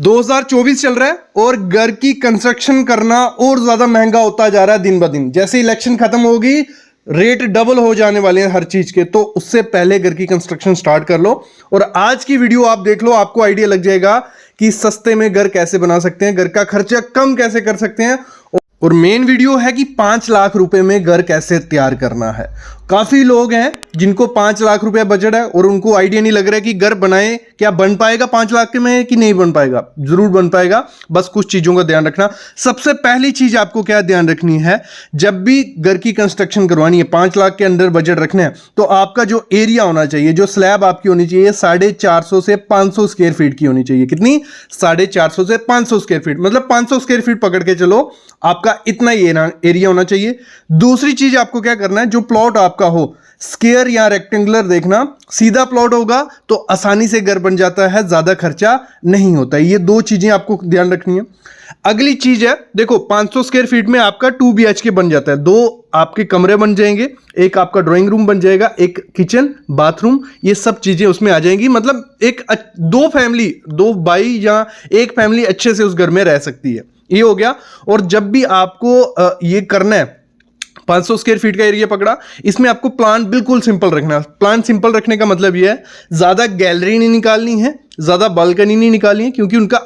2024 चल रहा है और घर की कंस्ट्रक्शन करना और ज्यादा महंगा होता जा रहा है दिन ब दिन। जैसे इलेक्शन खत्म होगी रेट डबल हो जाने वाले हैं हर चीज के, तो उससे पहले घर की कंस्ट्रक्शन स्टार्ट कर लो। और आज की वीडियो आप देख लो, आपको आइडिया लग जाएगा कि सस्ते में घर कैसे बना सकते हैं, घर का खर्चा कम कैसे कर सकते हैं। और मेन वीडियो है कि 5 लाख रुपए में घर कैसे तैयार करना है। काफी लोग हैं जिनको 5 लाख रुपए बजट है और उनको आइडिया नहीं लग रहा है कि घर बनाए, क्या बन पाएगा 5 लाख के में कि नहीं बन पाएगा। जरूर बन पाएगा, बस कुछ चीजों का ध्यान रखना। सबसे पहली चीज आपको क्या ध्यान रखनी है, जब भी घर की कंस्ट्रक्शन करवानी है, 5 लाख के अंदर बजट रखना है, तो आपका जो एरिया होना चाहिए, जो स्लैब आपकी होनी चाहिए 450 से 500 स्क्वायर फीट की होनी चाहिए। कितनी? 450 से 500 स्क्वायर फीट, मतलब 500 स्क्वायर फीट पकड़ के चलो, आपका इतना ही एरिया होना चाहिए। दूसरी चीज आपको क्या करना है, जो प्लॉट आपका हो स्क्वायर या रेक्टेंगुलर देखना, सीधा प्लॉट होगा तो आसानी से घर बन जाता है, ज्यादा खर्चा नहीं होता है। ये दो चीजें आपको ध्यान रखनी है। अगली चीज है, देखो 500 स्क्वायर फीट में आपका 2 BHK बन जाता है, 2 आपके कमरे बन जाएंगे, एक आपका ड्राइंग रूम बन जाएगा, एक किचन बाथरूम, ये सब चीजें उसमें आ जाएंगी। मतलब दो फैमिली, 2 भाई या एक फैमिली अच्छे से उस घर में रह सकती है। ये हो गया। और जब भी आपको ये करना है, 500 स्क्वायर फीट का एरिया पकड़ा, इसमें आपको प्लान बिल्कुल सिंपल रखना है। प्लान सिंपल रखने का मतलब यह है, ज्यादा गैलरी नहीं निकालनी है, ज्यादा बालकनी नहीं निकालनी है, क्योंकि उनका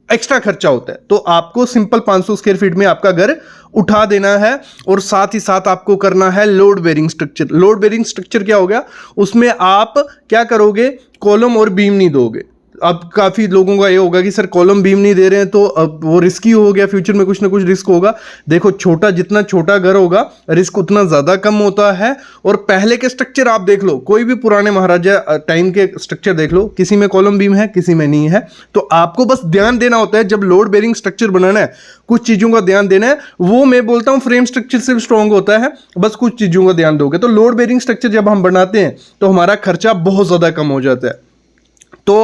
एक्स्ट्रा खर्चा होता है। तो आपको सिंपल 500 स्क्वायर फीट में आपका घर उठा देना है। और साथ ही साथ आपको करना है load bearing structure. Load bearing structure क्या हो गया, उसमें आप क्या करोगे, कॉलम और बीम नहीं दोगे। अब काफी लोगों का ये होगा कि सर कॉलम बीम नहीं दे रहे हैं तो अब वो रिस्की हो गया, फ्यूचर में कुछ ना कुछ रिस्क होगा। देखो जितना छोटा घर होगा रिस्क उतना ज्यादा कम होता है। और पहले के स्ट्रक्चर आप देख लो, कोई भी पुराने महाराजा टाइम के स्ट्रक्चर देख लो, किसी में कॉलम बीम है किसी में नहीं है। तो आपको बस ध्यान देना होता है, जब लोड बेरिंग स्ट्रक्चर बनाना है कुछ चीजों का ध्यान देना है। वो मैं बोलता हूं फ्रेम स्ट्रक्चर से भी स्ट्रांग होता है, बस कुछ चीजों का ध्यान दोगे तो लोड बेरिंग स्ट्रक्चर जब हम बनाते हैं तो हमारा खर्चा बहुत ज्यादा कम हो जाता है। तो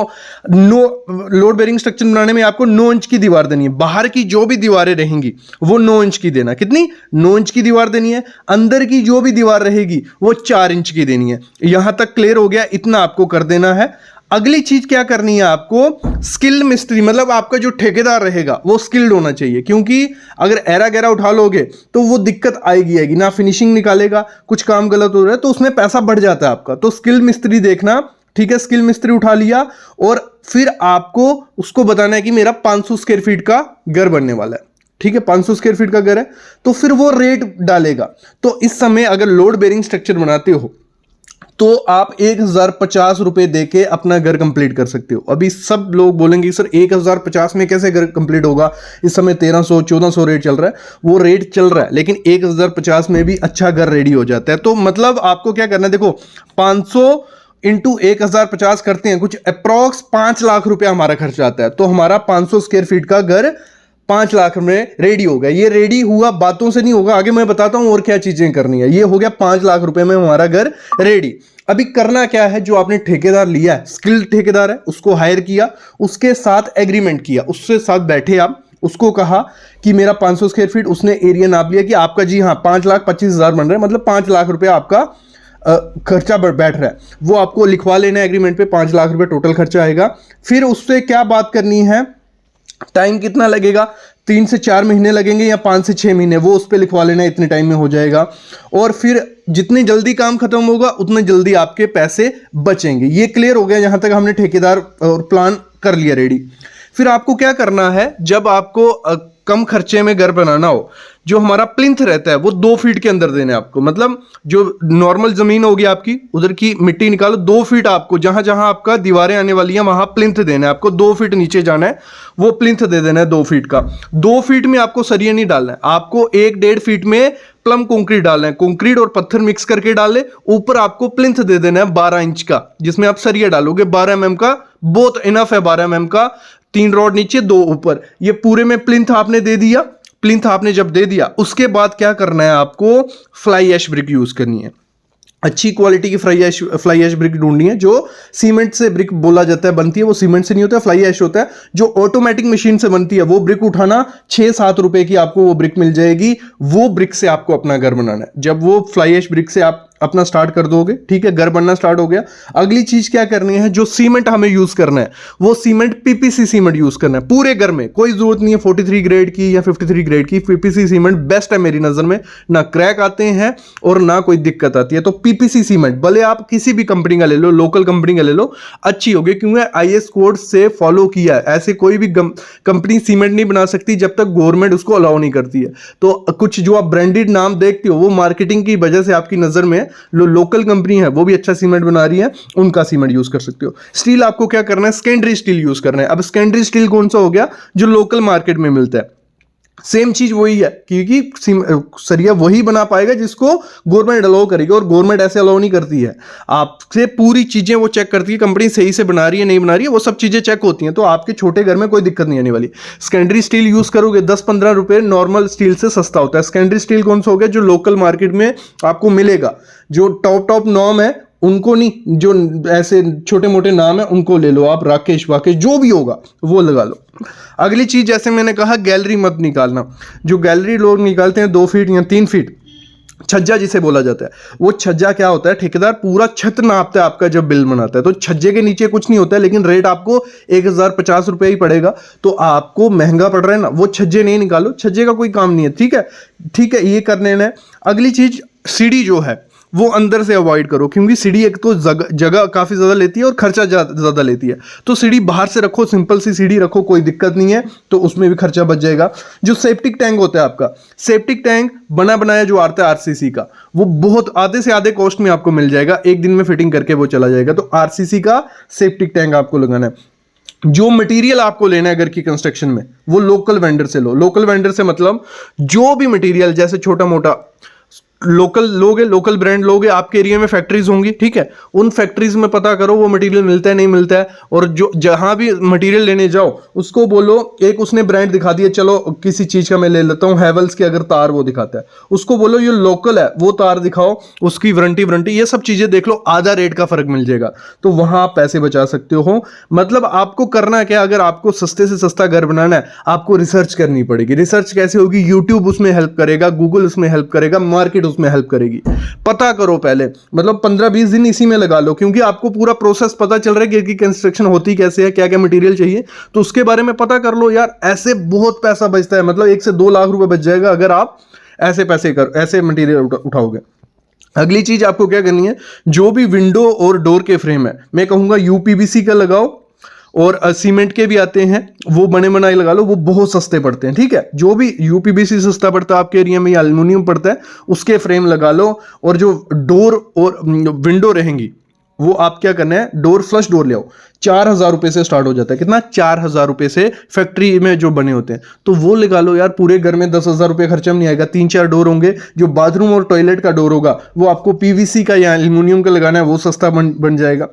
लोड बेरिंग स्ट्रक्चर बनाने में आपको 9 इंच की दीवार देनी है। बाहर की जो भी दीवारें रहेंगी वो 9 इंच की देना। कितनी? 9 इंच की दीवार देनी है। अंदर की जो भी दीवार रहेगी वो 4 इंच की देनी है। यहां तक क्लियर हो गया, इतना आपको कर देना है। अगली चीज क्या करनी है आपको, स्किल्ड मिस्त्री, मतलब आपका जो ठेकेदार रहेगा वो स्किल्ड होना चाहिए। क्योंकि अगर एरा गैरा उठा लोगे तो वो दिक्कत आएगी ना, फिनिशिंग निकालेगा, कुछ काम गलत हो रहा है तो उसमें पैसा बढ़ जाता है आपका। तो स्किल्ड मिस्त्री देखना, ठीक है। स्किल मिस्त्री उठा लिया और फिर आपको उसको बताना है कि मेरा 500 स्क्वायर फीट का घर बनने वाला है, ठीक है। 500 स्क्वायर फीट का घर है तो फिर वो रेट डालेगा। तो इस समय अगर लोड बेरिंग स्ट्रक्चर बनाते हो तो आप 1050 रुपए देके अपना घर कंप्लीट कर सकते हो। अभी सब लोग बोलेंगे सर 1050 में कैसे घर कंप्लीट होगा, इस समय 1300-1400 रेट चल रहा है। वो रेट चल रहा है, लेकिन 1050 में भी अच्छा घर रेडी हो जाता है। तो मतलब आपको क्या करना है, देखो 500 इंटू 1050 करते हैं, कुछ अप्रॉक्स 5 लाख रुपया हमारा खर्च आता है। तो हमारा 500 स्क्वायर फीट का घर 5 लाख में रेडी हो गया। ये रेडी हुआ बातों से नहीं होगा, आगे मैं बताता हूं और क्या चीजें करनी है। ये हो गया 5 लाख रुपए में हमारा घर रेडी। अभी करना क्या है, जो आपने ठेकेदार लिया है, स्किल्ड ठेकेदार है, उसको हायर किया, उसके साथ एग्रीमेंट किया, उसके साथ बैठे आप, उसको कहा कि मेरा 500 स्क्वायर फीट, उसने एरिया नाप लिया कि आपका जी हाँ 5,25,000 बन रहा है, मतलब 5 लाख रुपया आपका खर्चा बैठ रहा है। वो आपको लिखवा लेना है एग्रीमेंट पे, 5 लाख रुपए टोटल खर्चा आएगा। फिर उससे क्या बात करनी है, टाइम कितना लगेगा, 3 से 4 महीने लगेंगे या 5 से 6 महीने, वो उस पर लिखवा लेना है, इतने टाइम में हो जाएगा। और फिर जितनी जल्दी काम खत्म होगा उतने जल्दी आपके पैसे बचेंगे। ये क्लियर हो गया, यहां तक हमने ठेकेदार और प्लान कर लिया रेडी। फिर आपको क्या करना है, जब आपको कम खर्चे में घर बनाना हो, जो हमारा प्लिंथ रहता है वो 2 फीट के अंदर देना है आपको। मतलब जो नॉर्मल जमीन होगी आपकी, उधर की मिट्टी निकालो, 2 फीट आपको, जहां जहां आपका दीवारें आने वाली है वहां प्लिंथ देना है आपको। 2 फीट नीचे जाना है, वो प्लिंथ दे देना है 2 फीट का। 2 फीट में आपको सरिया नहीं डालना है, आपको 1-1.5 फीट में प्लम कंक्रीट डालना है। कंक्रीट और पत्थर मिक्स करके डाले, ऊपर आपको प्लिंथ दे देना है 12 इंच का, जिसमें आप सरिया डालोगे 12 mm का, बहुत इनफ है 12 mm का। 3 रॉड नीचे 2 ऊपर, ये पूरे में प्लिंथ आपने दे दिया। प्लिंथ आपने जब दे दिया, उसके बाद क्या करना है, आपको फ्लाई ऐश ब्रिक यूज करनी है। अच्छी क्वालिटी की फ्लाई ऐश ब्रिक ढूंढनी है। जो सीमेंट से ब्रिक बोला जाता है बनती है, वो सीमेंट से नहीं होता है, फ्लाई ऐश होता है। जो ऑटोमेटिक मशीन से बनती है वो ब्रिक उठाना, 6-7 रुपए की आपको वो ब्रिक मिल जाएगी। वो ब्रिक से आपको अपना घर बनाना है। जब वो फ्लाई ऐश ब्रिक से आप अपना स्टार्ट कर दोगे, ठीक है, घर बनना स्टार्ट हो गया। अगली चीज क्या करनी है, जो सीमेंट हमें यूज करना है वो सीमेंट पीपीसी सीमेंट यूज करना है पूरे घर में। कोई जरूरत नहीं है 43 ग्रेड की या 53 ग्रेड की, पीपीसी सीमेंट बेस्ट है मेरी नजर में, ना क्रैक आते हैं और ना कोई दिक्कत आती है। तो पीपीसी सीमेंट भले आप किसी भी कंपनी का ले लो, लोकल कंपनी का ले लो, अच्छी होगी, क्योंकि आईएस कोड से फॉलो किया है। ऐसे कोई भी कंपनी सीमेंट नहीं बना सकती जब तक गवर्नमेंट उसको अलाउ नहीं करती है। तो कुछ जो आप ब्रांडेड नाम देखते हो वो मार्केटिंग की वजह से आपकी नजर में लोकल कंपनी है वो भी अच्छा सीमेंट बना रही है, उनका सीमेंट यूज कर सकते हो। स्टील आपको क्या करना है, सेकेंडरी स्टील यूज करना है। अब सेकेंडरी स्टील कौन सा हो गया, जो लोकल मार्केट में मिलता है। सेम चीज वही है, क्योंकि सरिया वही बना पाएगा जिसको गवर्नमेंट अलाउ करेगी, और गवर्नमेंट ऐसे अलाउ नहीं करती है। आपसे पूरी चीजें वो चेक करती है, कंपनी सही से बना रही है नहीं बना रही है, वो सब चीजें चेक होती हैं। तो आपके छोटे घर में कोई दिक्कत नहीं आने वाली। सेकेंडरी स्टील यूज करोगे 10-15 रुपए नॉर्मल स्टील से सस्ता होता है। सेकेंडरी स्टील कौन सा हो गया, जो लोकल मार्केट में आपको मिलेगा, जो टॉप नॉर्म है उनको नहीं, जो ऐसे छोटे मोटे नाम है उनको ले लो आप, राकेश वाकेश जो भी होगा वो लगा लो। अगली चीज, जैसे मैंने कहा, गैलरी मत निकालना। जो गैलरी लोग निकालते हैं 2 फीट या 3 फीट, छज्जा जिसे बोला जाता है, वो छज्जा क्या होता है, ठेकेदार पूरा छत नापता है आपका जब बिल बनाता है। तो छज्जे के नीचे कुछ नहीं होता है, लेकिन रेट आपको 1050 रुपये ही पड़ेगा। तो आपको महंगा पड़ रहा है ना, वो छज्जे नहीं निकालो, छज्जे का कोई काम नहीं है, ठीक है, ठीक है, ये कर लेना है। अगली चीज, सीढ़ी जो है वो अंदर से अवॉइड करो, क्योंकि सीढ़ी एक तो जगह काफ़ी ज़्यादा लेती है और खर्चा ज़्यादा लेती है। तो सीढ़ी बाहर से रखो, सिंपल सी सीढ़ी रखो, कोई दिक्कत नहीं है, तो उसमें भी खर्चा बच जाएगा। जो सेप्टिक टैंक होता है आपका, सेप्टिक टैंक बना बनाया जो आता है आरसीसी का, वो बहुत आधे से आधे कॉस्ट में आपको मिल जाएगा, एक दिन में फिटिंग करके वो चला जाएगा। तो आरसीसी का सेप्टिक टैंक आपको लगाना है। जो मटेरियल आपको लेना है घर की कंस्ट्रक्शन में, वो लोकल वेंडर से लो। लोकल वेंडर से मतलब जो भी मटेरियल, जैसे छोटा मोटा लोकल लोगे, लोकल ब्रांड लोगे, आपके एरिया में फैक्ट्रीज होंगी, ठीक है, उन फैक्ट्रीज में पता करो वो मटेरियल मिलता है नहीं मिलता है। और जो जहां भी मटेरियल लेने जाओ उसको बोलो, एक उसने ब्रांड दिखा दिया, चलो किसी चीज का मैं ले लेता हूं, हैवेल्स की अगर तार वो दिखाता है, उसको बोलो ये लोकल है, वो तार दिखाओ, उसकी वारंटी ये सब चीजें देख लो, आधा रेट का फर्क मिल जाएगा। तो वहां आप पैसे बचा सकते हो। मतलब आपको करना क्या, अगर आपको सस्ते से सस्ता घर बनाना है, आपको रिसर्च करनी पड़ेगी। रिसर्च कैसे होगी, यूट्यूब उसमें हेल्प करेगा, गूगल उसमें हेल्प करेगा, मार्केट उसमें हेल्प करेगी। पता करो पहले, मतलब 15-20 दिन इसी में लगा लो, क्योंकि आपको पूरा प्रोसेस पता चल रहा है कि कंस्ट्रक्शन होती कैसे है, क्या क्या मटेरियल चाहिए, तो उसके बारे में पता कर लो यार। ऐसे बहुत पैसा बचता है, मतलब 1 से 2 लाख रुपए बच जाएगा अगर आप ऐसे मटेरियल उठाओगे। अगली चीज आपको क्या करनी है, जो भी विंडो और डोर के फ्रेम है, मैं कहूंगा यूपीवीसी का लगाओ, और सीमेंट के भी आते हैं, वो बने बनाए लगा लो, वो बहुत सस्ते पड़ते हैं, ठीक है। जो भी यूपीवीसी सस्ता पड़ता है आपके एरिया में, या एल्युमिनियम पड़ता है, उसके फ्रेम लगा लो। और जो डोर और विंडो रहेंगी वो आप क्या करना है, डोर फ्लश डोर ले आओ, 4000 रुपए से स्टार्ट हो जाता है। कितना, 4000 रुपए से फैक्ट्री में जो बने होते हैं, तो वो लगा लो यार। पूरे घर में 10,000 रुपए खर्चा नहीं आएगा, 3-4 डोर होंगे। जो बाथरूम और टॉयलेट का डोर होगा वो आपको पीवीसी का या एल्युमिनियम का लगाना है, वो सस्ता बन जाएगा।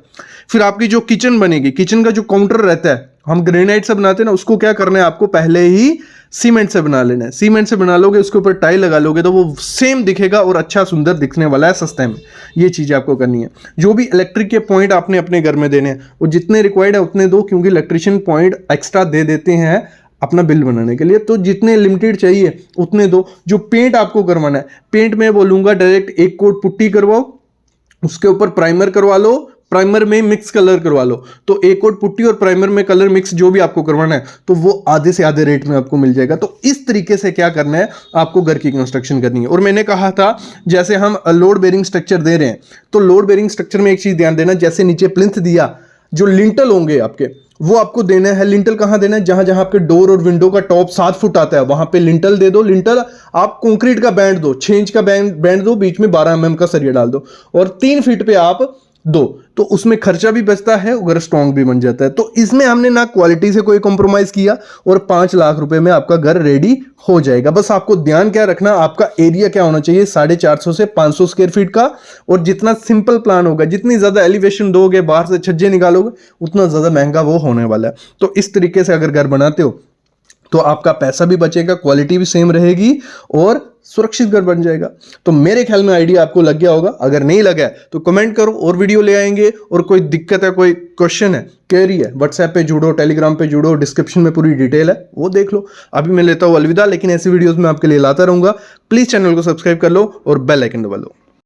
फिर आपकी जो किचन बनेगी, किचन का जो काउंटर रहता है, हम ग्रेनाइट से बनाते हैं ना, उसको क्या करना है, आपको पहले ही सीमेंट से बना लेना है। सीमेंट से बना लोगे, उसके ऊपर टाइल लगा लोगे, तो वो सेम दिखेगा और अच्छा सुंदर दिखने वाला है सस्ते में। ये चीज़ आपको करनी है। जो भी इलेक्ट्रिक के पॉइंट आपने अपने घर में देने हैं, वो जितने रिक्वायर्ड है उतने दो, क्योंकि इलेक्ट्रिशियन पॉइंट एक्स्ट्रा दे देते हैं अपना बिल बनाने के लिए। तो जितने लिमिटेड चाहिए उतने दो। जो पेंट आपको करवाना है, पेंट में बोलूँगा डायरेक्ट 1 कोट पुट्टी करवाओ, उसके ऊपर प्राइमर करवा लो, प्राइमर में मिक्स कलर करवा लो। तो 1 कोट पुट्टी और प्राइमर में कलर मिक्स जो भी आपको करवाना है, तो वो आधे से आधे रेट में आपको मिल जाएगा। तो इस तरीके से क्या करना है, आपको घर की कंस्ट्रक्शन करनी है। और मैंने कहा था, जैसे हम लोड बेरिंग स्ट्रक्चर दे रहे हैं, तो लोड बेरिंग स्ट्रक्चर में एक चीज ध्यान देना, जैसे नीचे प्लिंथ दिया, जो लिंटल होंगे आपके, वो आपको देना है। लिंटल कहां देना है, जहां जहां आपके डोर और विंडो का टॉप 7 फुट आता है, वहां पे लिंटल दे दो। लिंटल आप कंक्रीट का बैंड दो, 6 इंच का बैंड दो, बीच में 12 mm का सरिया डाल दो, और 3 फीट पे आप दो। तो उसमें खर्चा भी बचता है और स्ट्रॉन्ग भी बन जाता है। तो इसमें हमने ना क्वालिटी से कोई कॉम्प्रोमाइज किया, और 5 लाख रुपए में आपका घर रेडी हो जाएगा। बस आपको ध्यान क्या रखना, आपका एरिया क्या होना चाहिए, 450 से 500 स्क्वायर फीट का। और जितना सिंपल प्लान होगा, जितनी ज्यादा एलिवेशन दोगे, बाहर से छज्जे निकालोगे, उतना ज्यादा महंगा वो होने वाला है। तो इस तरीके से अगर घर बनाते हो तो आपका पैसा भी बचेगा, क्वालिटी भी सेम रहेगी, और सुरक्षित घर बन जाएगा। तो मेरे ख्याल में आइडिया आपको लग गया होगा। अगर नहीं लगा है तो कमेंट करो, और वीडियो ले आएंगे। और कोई दिक्कत है, कोई क्वेश्चन है, क्वेरी है, व्हाट्सएप पे जुड़ो, टेलीग्राम पे जुड़ो, डिस्क्रिप्शन में पूरी डिटेल है, वो देख लो। अभी मैं लेता हूँ अलविदा, लेकिन ऐसी वीडियोस मैं आपके लिए लाता रहूंगा। प्लीज चैनल को सब्सक्राइब कर लो और बेल आइकन दबा लो।